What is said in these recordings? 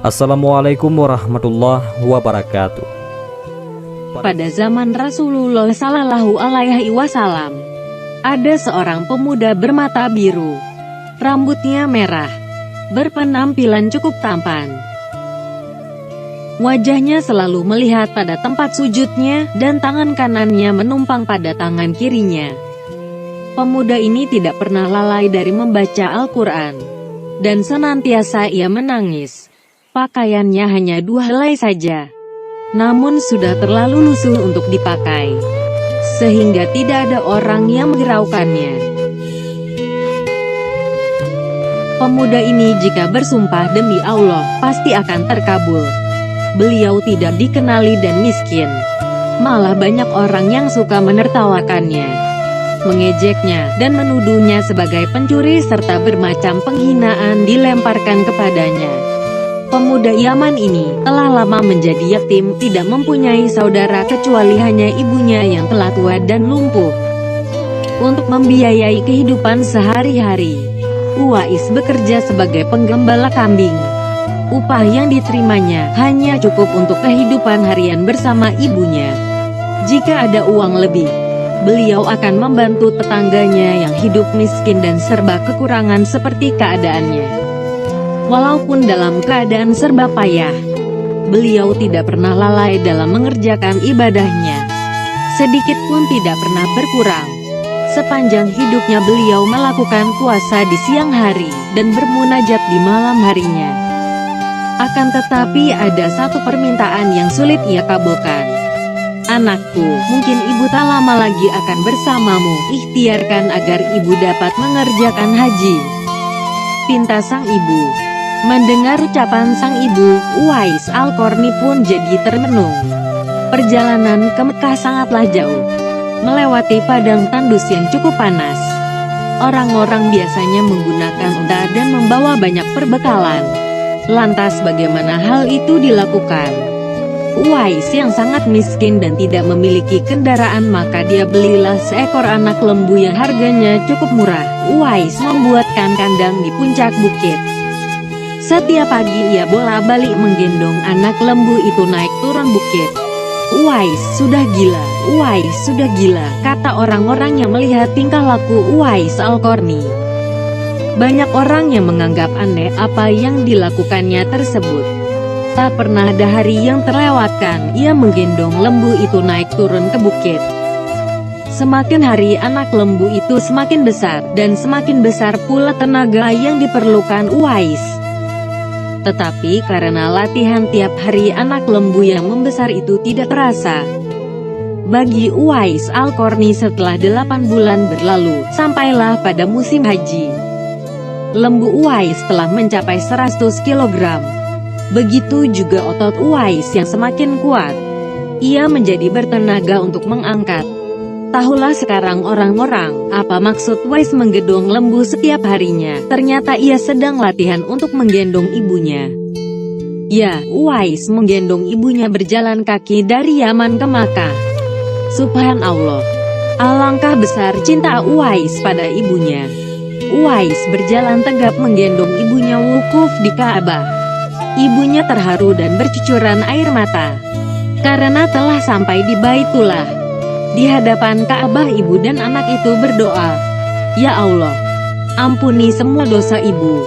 Assalamualaikum warahmatullahi wabarakatuh. Pada zaman Rasulullah Sallallahu Alaihi Wasallam, ada seorang pemuda bermata biru, rambutnya merah, berpenampilan cukup tampan. Wajahnya selalu melihat pada tempat sujudnya dan tangan kanannya menumpang pada tangan kirinya. Pemuda ini tidak pernah lalai dari membaca Al-Quran, dan senantiasa ia menangis. Pakaiannya hanya 2 helai saja, namun sudah terlalu lusuh untuk dipakai, sehingga tidak ada orang yang menghiraukannya. Pemuda ini jika bersumpah demi Allah, pasti akan terkabul. Beliau tidak dikenali dan miskin, malah banyak orang yang suka menertawakannya, mengejeknya, dan menuduhnya sebagai pencuri serta bermacam penghinaan dilemparkan kepadanya. Pemuda Yaman ini telah lama menjadi yatim, tidak mempunyai saudara kecuali hanya ibunya yang telah tua dan lumpuh. Untuk membiayai kehidupan sehari-hari, Uwais bekerja sebagai penggembala kambing. Upah yang diterimanya hanya cukup untuk kehidupan harian bersama ibunya. Jika ada uang lebih, beliau akan membantu tetangganya yang hidup miskin dan serba kekurangan seperti keadaannya. Walaupun dalam keadaan serba payah, beliau tidak pernah lalai dalam mengerjakan ibadahnya. Sedikit pun tidak pernah berkurang. Sepanjang hidupnya beliau melakukan puasa di siang hari dan bermunajat di malam harinya. Akan tetapi ada satu permintaan yang sulit ia kabulkan. "Anakku, mungkin ibu tak lama lagi akan bersamamu. Ikhtiarkan agar ibu dapat mengerjakan haji," pinta sang ibu. Mendengar ucapan sang ibu, Uwais Al-Qarni pun jadi termenung. Perjalanan ke Mekah sangatlah jauh, melewati padang tandus yang cukup panas. Orang-orang biasanya menggunakan unta dan membawa banyak perbekalan. Lantas bagaimana hal itu dilakukan? Uwais yang sangat miskin dan tidak memiliki kendaraan, maka dia belilah seekor anak lembu yang harganya cukup murah. Uwais membuatkan kandang di puncak bukit. Setiap pagi ia bolak-balik menggendong anak lembu itu naik turun bukit. "Uwais sudah gila, Uwais sudah gila," kata orang-orang yang melihat tingkah laku Uwais Al-Qarni. Banyak orang yang menganggap aneh apa yang dilakukannya tersebut. Tak pernah ada hari yang terlewatkan ia menggendong lembu itu naik turun ke bukit. Semakin hari anak lembu itu semakin besar, dan semakin besar pula tenaga yang diperlukan Uwais. Tetapi karena latihan tiap hari, anak lembu yang membesar itu tidak terasa. Bagi Uwais Al-Qarni, setelah 8 bulan berlalu, sampailah pada musim haji. Lembu Uwais telah mencapai 100 kg. Begitu juga otot Uwais yang semakin kuat. Ia menjadi bertenaga untuk mengangkat. Tahulah sekarang orang-orang, apa maksud Uwais menggendong lembu setiap harinya. Ternyata ia sedang latihan untuk menggendong ibunya. Ya, Uwais menggendong ibunya berjalan kaki dari Yaman ke Makkah. Subhanallah, alangkah besar cinta Uwais pada ibunya. Uwais berjalan tegap menggendong ibunya wukuf di Ka'bah. Ibunya terharu dan bercucuran air mata, karena telah sampai di Baitullah. Di hadapan Ka'bah, ibu dan anak itu berdoa, "Ya Allah, ampuni semua dosa ibu,"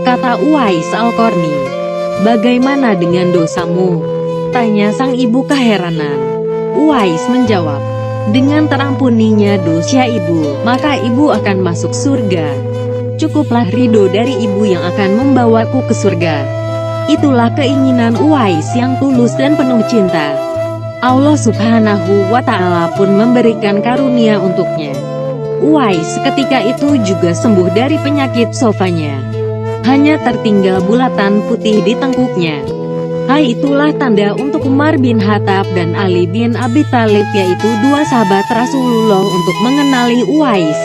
kata Uwais Al-Qarni. "Bagaimana dengan dosamu?" tanya sang ibu keheranan. Uwais menjawab, "Dengan terampuninya dosa ibu, maka ibu akan masuk surga. Cukuplah ridho dari ibu yang akan membawaku ke surga." Itulah keinginan Uwais yang tulus dan penuh cinta. Allah Subhanahu wa Ta'ala pun memberikan karunia untuknya. Uwais ketika itu juga sembuh dari penyakit sofanya. Hanya tertinggal bulatan putih di tengkuknya. Hal itulah tanda untuk Umar bin Khattab dan Ali bin Abi Thalib, yaitu 2 sahabat Rasulullah, untuk mengenali Uwais.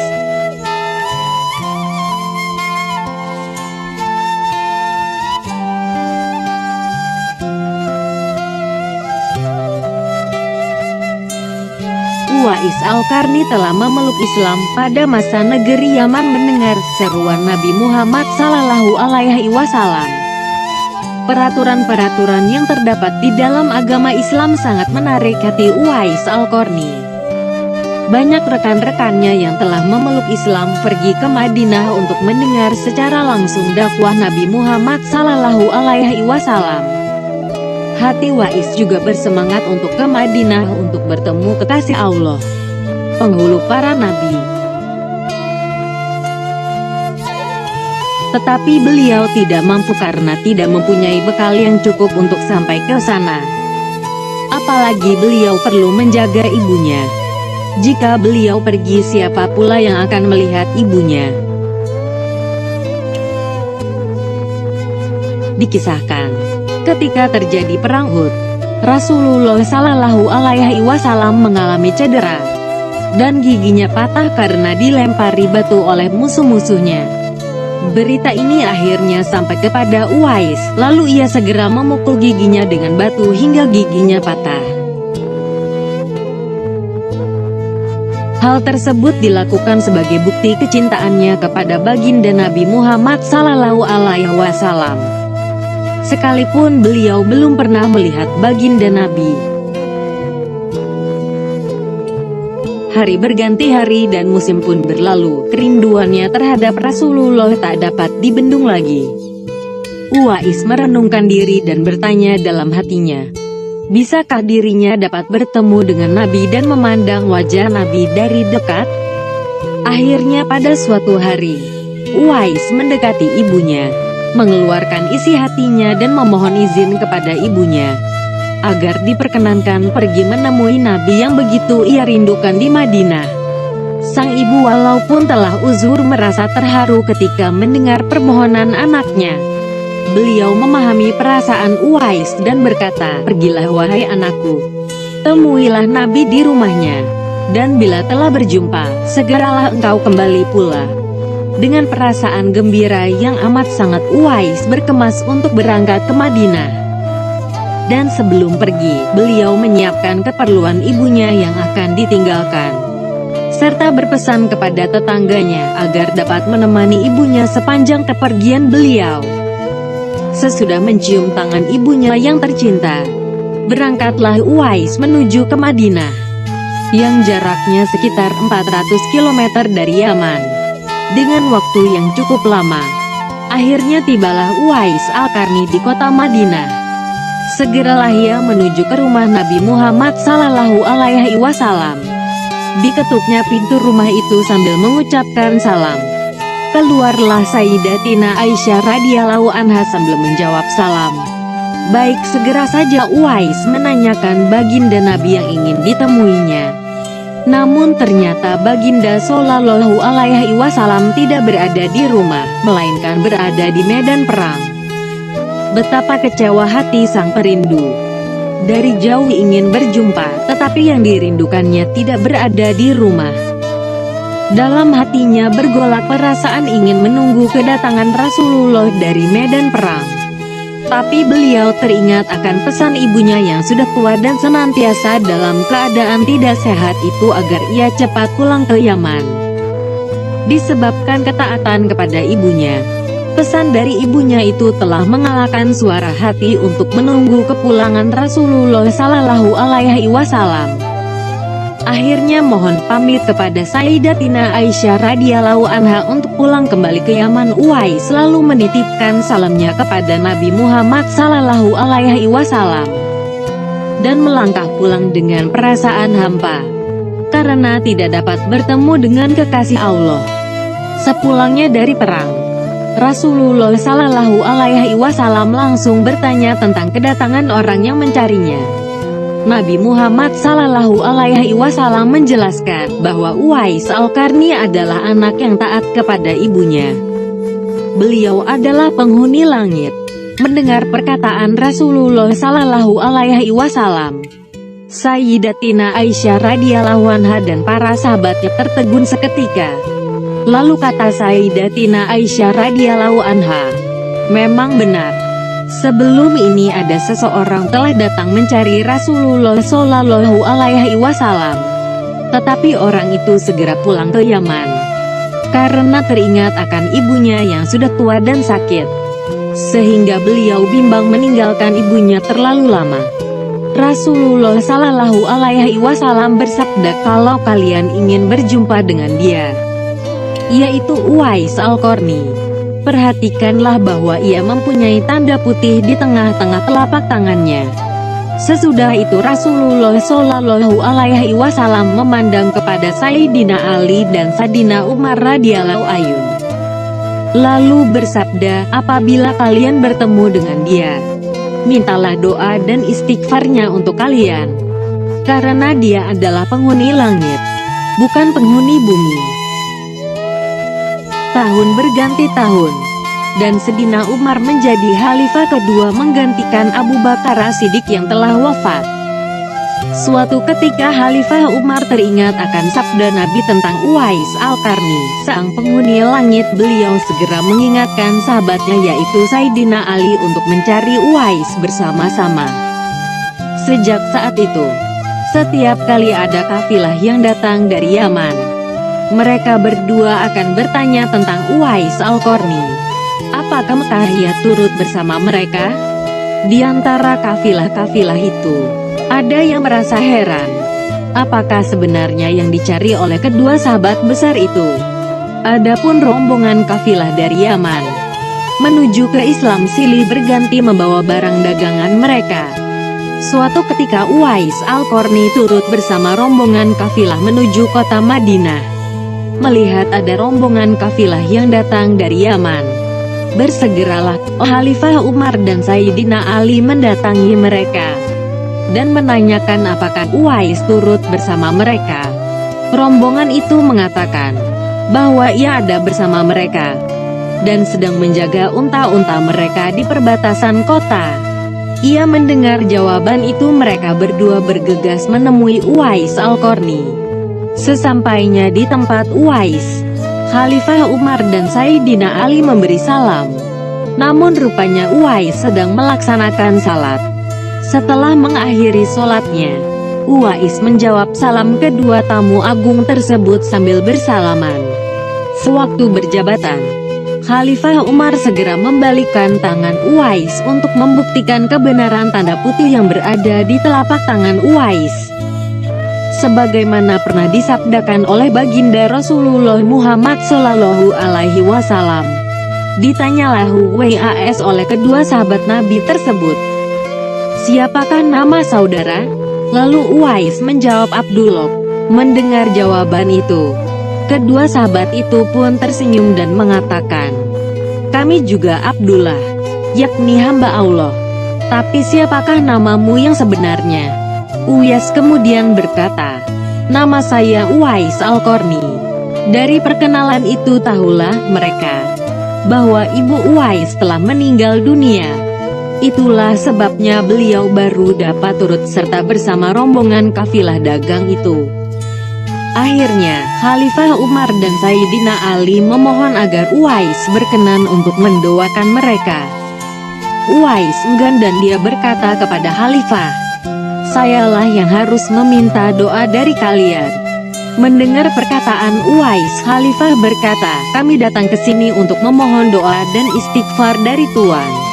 Uwais Al-Qarni telah memeluk Islam pada masa negeri Yaman mendengar seruan Nabi Muhammad Sallallahu Alaihi Wasallam. Peraturan-peraturan yang terdapat di dalam agama Islam sangat menarik hati Uwais Al-Qarni. Banyak rekan-rekannya yang telah memeluk Islam pergi ke Madinah untuk mendengar secara langsung dakwah Nabi Muhammad Sallallahu Alaihi Wasallam. Hati Uwais juga bersemangat untuk ke Madinah untuk bertemu kekasih Allah, penghulu para nabi. Tetapi beliau tidak mampu karena tidak mempunyai bekal yang cukup untuk sampai ke sana. Apalagi beliau perlu menjaga ibunya. Jika beliau pergi, siapa pula yang akan melihat ibunya? Dikisahkan, ketika terjadi perang Uhud, Rasulullah Sallallahu Alaihi Wasallam mengalami cedera dan giginya patah karena dilempari batu oleh musuh-musuhnya. Berita ini akhirnya sampai kepada Uwais, lalu ia segera memukul giginya dengan batu hingga giginya patah. Hal tersebut dilakukan sebagai bukti kecintaannya kepada baginda Nabi Muhammad Sallallahu Alaihi Wasallam. Sekalipun beliau belum pernah melihat baginda Nabi. Hari berganti hari dan musim pun berlalu, kerinduannya terhadap Rasulullah tak dapat dibendung lagi. Uwais merenungkan diri dan bertanya dalam hatinya, bisakah dirinya dapat bertemu dengan Nabi dan memandang wajah Nabi dari dekat? Akhirnya pada suatu hari, Uwais mendekati ibunya, mengeluarkan isi hatinya dan memohon izin kepada ibunya agar diperkenankan pergi menemui Nabi yang begitu ia rindukan di Madinah. Sang ibu walaupun telah uzur merasa terharu ketika mendengar permohonan anaknya. Beliau memahami perasaan Uwais dan berkata, "Pergilah wahai anakku, temuilah Nabi di rumahnya, dan bila telah berjumpa, segeralah engkau kembali pula." Dengan perasaan gembira yang amat sangat, Uwais berkemas untuk berangkat ke Madinah. Dan sebelum pergi, beliau menyiapkan keperluan ibunya yang akan ditinggalkan, serta berpesan kepada tetangganya agar dapat menemani ibunya sepanjang kepergian beliau. Sesudah mencium tangan ibunya yang tercinta, berangkatlah Uwais menuju ke Madinah, yang jaraknya sekitar 400 km dari Yaman. Dengan waktu yang cukup lama, akhirnya tibalah Uwais Al-Qarni di kota Madinah. Segeralah ia menuju ke rumah Nabi Muhammad Sallallahu Alaihi Wasallam. Diketuknya pintu rumah itu sambil mengucapkan salam. Keluarlah Sayyidatina Aisyah radhiyallahu anha sambil menjawab salam. Baik, segera saja Uwais menanyakan baginda Nabi yang ingin ditemuinya. Namun ternyata baginda Sallallahu Alaihi Wasallam tidak berada di rumah, melainkan berada di medan perang. Betapa kecewa hati sang perindu. Dari jauh ingin berjumpa, tetapi yang dirindukannya tidak berada di rumah. Dalam hatinya bergolak perasaan ingin menunggu kedatangan Rasulullah dari medan perang. Tapi beliau teringat akan pesan ibunya yang sudah tua dan senantiasa dalam keadaan tidak sehat itu agar ia cepat pulang ke Yaman. Disebabkan ketaatan kepada ibunya, pesan dari ibunya itu telah mengalahkan suara hati untuk menunggu kepulangan Rasulullah Sallallahu Alaihi Wasallam. Akhirnya mohon pamit kepada Sayyidatina Aisyah radhiyallahu anha untuk pulang kembali ke Yaman. Uwais selalu menitipkan salamnya kepada Nabi Muhammad Sallallahu Alaihi Wasallam dan melangkah pulang dengan perasaan hampa karena tidak dapat bertemu dengan kekasih Allah. Sepulangnya dari perang, Rasulullah Sallallahu Alaihi Wasallam langsung bertanya tentang kedatangan orang yang mencarinya. Nabi Muhammad Sallallahu Alaihi Wasallam menjelaskan bahwa Uwais Al-Qarni adalah anak yang taat kepada ibunya. Beliau adalah penghuni langit. Mendengar perkataan Rasulullah Sallallahu Alaihi Wasallam, Sayyidatina Aisyah radhiyallahu anha dan para sahabatnya tertegun seketika. Lalu kata Sayyidatina Aisyah radhiyallahu anha, memang benar, sebelum ini ada seseorang telah datang mencari Rasulullah Shallallahu Alaihi Wasallam. Tetapi orang itu segera pulang ke Yaman karena teringat akan ibunya yang sudah tua dan sakit. sehingga beliau bimbang meninggalkan ibunya terlalu lama. Rasulullah Shallallahu Alaihi Wasallam bersabda kalau kalian ingin berjumpa dengan dia, yaitu Uwais Al-Qarni, perhatikanlah bahwa ia mempunyai tanda putih di tengah-tengah telapak tangannya. Sesudah itu Rasulullah Shallallahu Alaihi Wasallam memandang kepada Sayyidina Ali dan Sayyidina Umar radhiyallahu anhum, lalu bersabda, apabila kalian bertemu dengan dia, mintalah doa dan istighfarnya untuk kalian, karena dia adalah penghuni langit, bukan penghuni bumi. Tahun berganti tahun, dan Sayyidina Umar menjadi khalifah kedua menggantikan Abu Bakar As-Siddiq yang telah wafat. Suatu ketika Khalifah Umar teringat akan sabda Nabi tentang Uwais Al-Qarni, sang penghuni langit. Beliau segera mengingatkan sahabatnya yaitu Sayyidina Ali untuk mencari Uwais bersama-sama. Sejak saat itu, setiap kali ada kafilah yang datang dari Yaman, mereka berdua akan bertanya tentang Uwais Al-Qarni. Apakah Mutahiyah turut bersama mereka? Di antara kafilah-kafilah itu, ada yang merasa heran, apakah sebenarnya yang dicari oleh kedua sahabat besar itu? Adapun rombongan kafilah dari Yaman menuju ke Islam silih berganti membawa barang dagangan mereka. Suatu ketika Uwais Al-Qarni turut bersama rombongan kafilah menuju kota Madinah. Melihat ada rombongan kafilah yang datang dari Yaman, bersegeralah Khalifah Umar dan Sayyidina Ali mendatangi mereka dan menanyakan apakah Uwais turut bersama mereka. Rombongan itu mengatakan bahwa ia ada bersama mereka dan sedang menjaga unta-unta mereka di perbatasan kota. Ia mendengar jawaban itu, mereka berdua bergegas menemui Uwais Al-Qarni. Sesampainya di tempat Uwais, Khalifah Umar dan Sayyidina Ali memberi salam. Namun rupanya Uwais sedang melaksanakan salat. Setelah mengakhiri sholatnya, Uwais menjawab salam kedua tamu agung tersebut sambil bersalaman. Sewaktu berjabatan, Khalifah Umar segera membalikkan tangan Uwais untuk membuktikan kebenaran tanda putih yang berada di telapak tangan Uwais, sebagaimana pernah disabdakan oleh baginda Rasulullah Muhammad Shallallahu Alaihi Wasallam. Ditanyalah Uwais oleh kedua sahabat Nabi tersebut, siapakah nama saudara? Lalu Uwais menjawab Abdullah. Mendengar jawaban itu, kedua sahabat itu pun tersenyum dan mengatakan, kami juga Abdullah, yakni hamba Allah. Tapi siapakah namamu yang sebenarnya? Uwais kemudian berkata, nama saya Uwais Al-Qarni. Dari perkenalan itu tahulah mereka bahwa ibu Uwais telah meninggal dunia. Itulah sebabnya beliau baru dapat turut serta bersama rombongan kafilah dagang itu. Akhirnya, Khalifah Umar dan Sayyidina Ali memohon agar Uwais berkenan untuk mendoakan mereka. Uwais enggan dan dia berkata kepada Khalifah, sayalah yang harus meminta doa dari kalian. Mendengar perkataan Uwais, Khalifah berkata, kami datang ke sini untuk memohon doa dan istighfar dari Tuhan.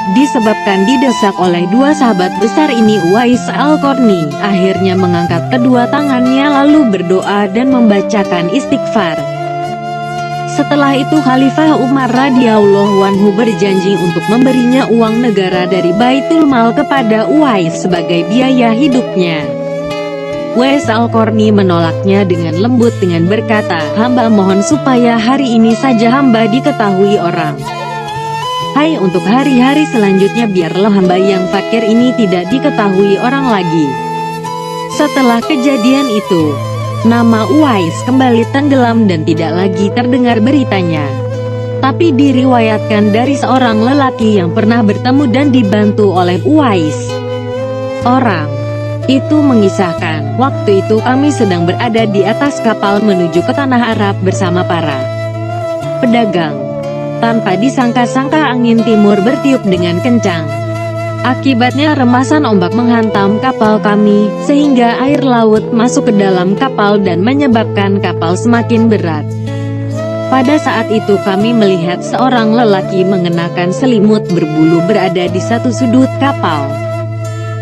Disebabkan didesak oleh dua sahabat besar ini, Uwais Al-Qarni akhirnya mengangkat kedua tangannya lalu berdoa dan membacakan istighfar. Setelah itu Khalifah Umar radhiyallahu anhu berjanji untuk memberinya uang negara dari Baitul Mal kepada Uwais sebagai biaya hidupnya. Uwais Al-Qarni menolaknya dengan lembut dengan berkata, hamba mohon supaya hari ini saja hamba diketahui orang. Hai, untuk hari-hari selanjutnya biarlah hamba yang fakir ini tidak diketahui orang lagi. Setelah kejadian itu, nama Uwais kembali tenggelam dan tidak lagi terdengar beritanya. Tapi diriwayatkan dari seorang lelaki yang pernah bertemu dan dibantu oleh Uwais. Orang itu mengisahkan, waktu itu kami sedang berada di atas kapal menuju ke tanah Arab bersama para pedagang. Tanpa disangka-sangka angin timur bertiup dengan kencang. Akibatnya remasan ombak menghantam kapal kami, sehingga air laut masuk ke dalam kapal dan menyebabkan kapal semakin berat. Pada saat itu kami melihat seorang lelaki mengenakan selimut berbulu berada di satu sudut kapal.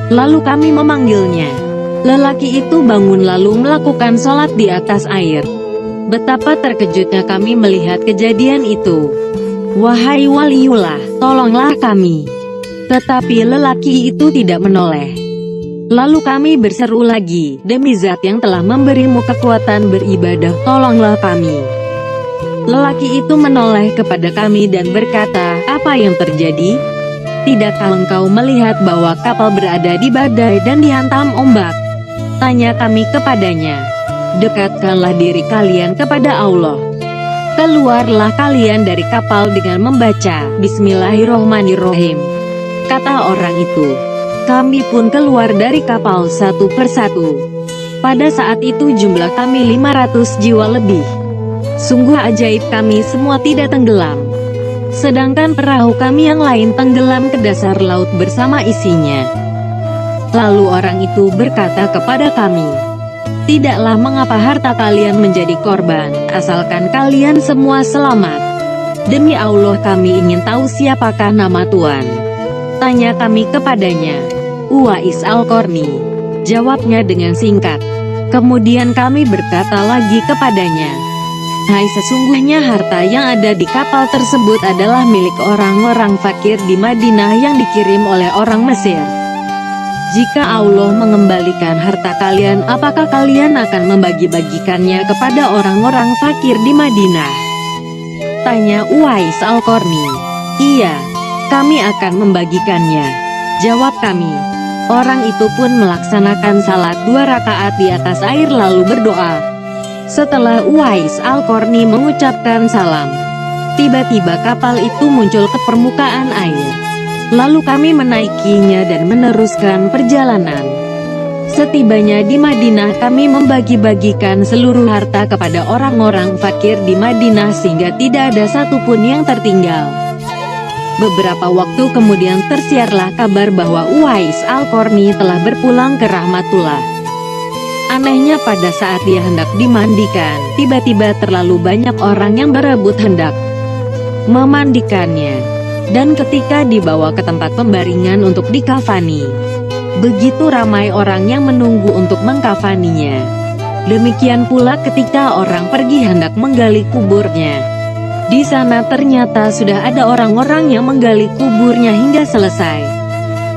Lalu kami memanggilnya. Lelaki itu bangun lalu melakukan sholat di atas air. Betapa terkejutnya kami melihat kejadian itu. "Wahai waliullah, tolonglah kami." Tetapi lelaki itu tidak menoleh. Lalu kami berseru lagi, "Demi zat yang telah memberimu kekuatan beribadah, tolonglah kami." Lelaki itu menoleh kepada kami dan berkata, "Apa yang terjadi? Tidakkah engkau melihat bahwa kapal berada di badai dan dihantam ombak?" Tanya kami kepadanya. "Dekatkanlah diri kalian kepada Allah. Keluarlah kalian dari kapal dengan membaca Bismillahirrohmanirrohim," kata orang itu. Kami pun keluar dari kapal satu persatu. Pada saat itu jumlah kami 500 jiwa lebih. Sungguh ajaib, kami semua tidak tenggelam. Sedangkan perahu kami yang lain tenggelam ke dasar laut bersama isinya. Lalu orang itu berkata kepada kami, "Tidaklah mengapa harta kalian menjadi korban, asalkan kalian semua selamat. Demi Allah kami ingin tahu siapakah nama Tuan." Tanya kami kepadanya. "Uwais Al-Qarni," jawabnya dengan singkat. Kemudian kami berkata lagi kepadanya, "Hai, sesungguhnya harta yang ada di kapal tersebut adalah milik orang-orang fakir di Madinah yang dikirim oleh orang Mesir. Jika Allah mengembalikan harta kalian, apakah kalian akan membagi-bagikannya kepada orang-orang fakir di Madinah?" Tanya Uwais Al-Qarni. "Iya, kami akan membagikannya," jawab kami. Orang itu pun melaksanakan salat 2 rakaat di atas air lalu berdoa. Setelah Uwais Al-Qarni mengucapkan salam, tiba-tiba kapal itu muncul ke permukaan air. Lalu kami menaikinya dan meneruskan perjalanan. Setibanya di Madinah kami membagi-bagikan seluruh harta kepada orang-orang fakir di Madinah sehingga tidak ada satupun yang tertinggal. Beberapa waktu kemudian tersiarlah kabar bahwa Uwais Al-Qarni telah berpulang ke rahmatullah. Anehnya pada saat dia hendak dimandikan, tiba-tiba terlalu banyak orang yang berebut hendak memandikannya. Dan ketika dibawa ke tempat pembaringan untuk dikafani, begitu ramai orang yang menunggu untuk mengkafaninya. Demikian pula ketika orang pergi hendak menggali kuburnya. Di sana ternyata sudah ada orang-orang yang menggali kuburnya hingga selesai.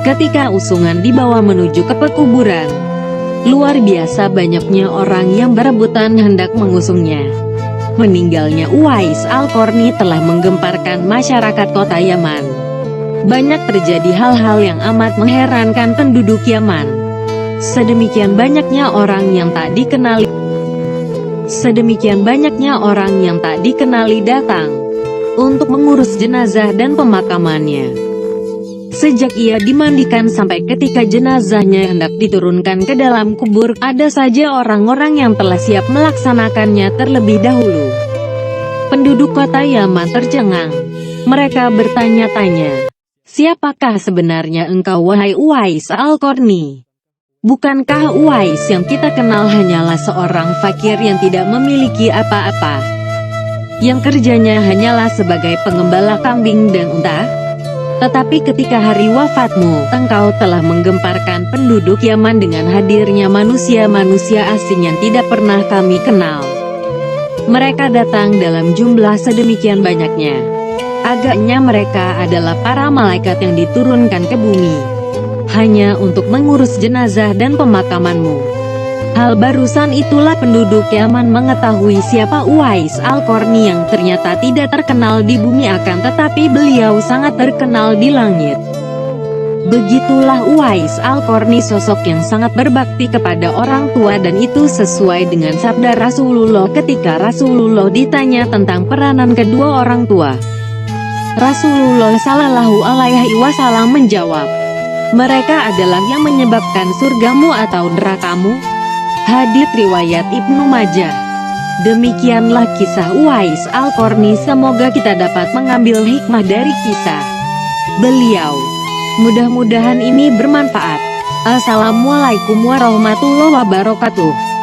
Ketika usungan dibawa menuju ke pekuburan, luar biasa banyaknya orang yang berebutan hendak mengusungnya. Meninggalnya Uwais Al-Qarni telah menggemparkan masyarakat kota Yaman. Banyak terjadi hal-hal yang amat mengherankan penduduk Yaman. Sedemikian banyaknya orang yang tak dikenali datang untuk mengurus jenazah dan pemakamannya. Sejak ia dimandikan sampai ketika jenazahnya hendak diturunkan ke dalam kubur, ada saja orang-orang yang telah siap melaksanakannya terlebih dahulu. Penduduk kota Yaman tercengang. Mereka bertanya-tanya, "Siapakah sebenarnya engkau, wahai Uwais Al-Qarni? Bukankah Uwais yang kita kenal hanyalah seorang fakir yang tidak memiliki apa-apa, yang kerjanya hanyalah sebagai pengembala kambing dan unta? Tetapi ketika hari wafatmu, engkau telah menggemparkan penduduk Yaman dengan hadirnya manusia-manusia asing yang tidak pernah kami kenal. Mereka datang dalam jumlah sedemikian banyaknya. Agaknya mereka adalah para malaikat yang diturunkan ke bumi, hanya untuk mengurus jenazah dan pemakamanmu." Hal barusan itulah penduduk Yaman mengetahui siapa Uwais Al-Qarni yang ternyata tidak terkenal di bumi, akan tetapi beliau sangat terkenal di langit. Begitulah Uwais Al-Qarni, sosok yang sangat berbakti kepada orang tua, dan itu sesuai dengan sabda Rasulullah ketika Rasulullah ditanya tentang peranan kedua orang tua. Rasulullah Shallallahu Alaihi Wasallam menjawab, "Mereka adalah yang menyebabkan surgamu atau nerakamu." Hadits riwayat Ibnu Majah. Demikianlah kisah Uwais Al-Qarni. Semoga kita dapat mengambil hikmah dari kisah beliau. Mudah-mudahan ini bermanfaat. Assalamualaikum warahmatullahi wabarakatuh.